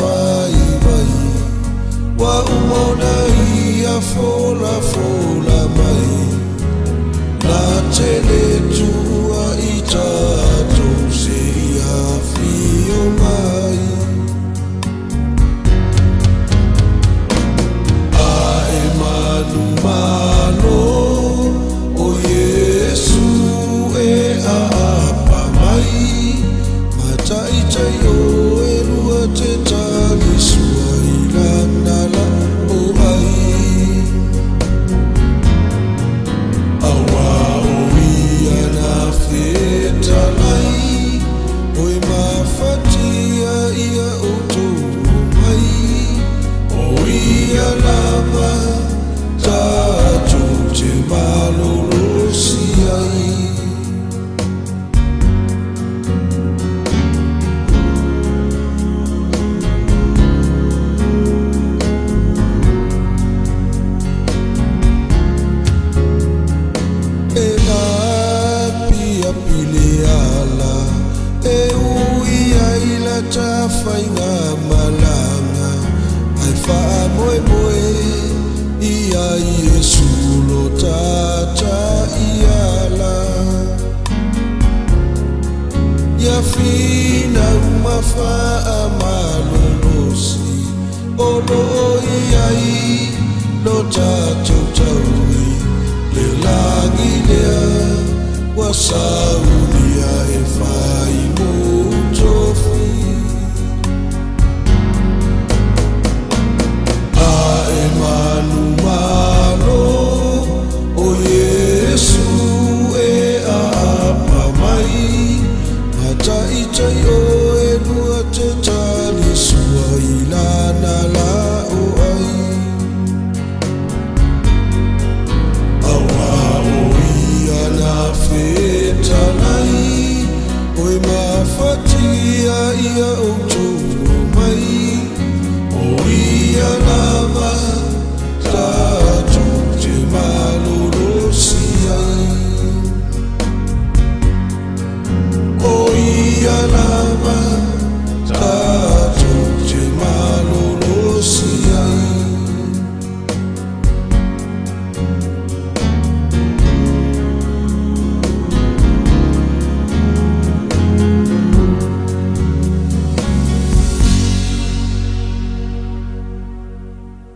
mai mai wa umona ia fola fola mai la tele tua ita tu se ia fio mai ai manu mano o Yesu e apa mai mata ita yo e lua te tali suai lanala o ai awa o ia na feta lai oi mafatia ia o tu mai o ia lava ta tu te malolo si ai ta fainga malanga ai fa moe moe ia Yesu lo tata iala ya fina uma fa amalolosi olo iai lo tata taui le langi lea wasau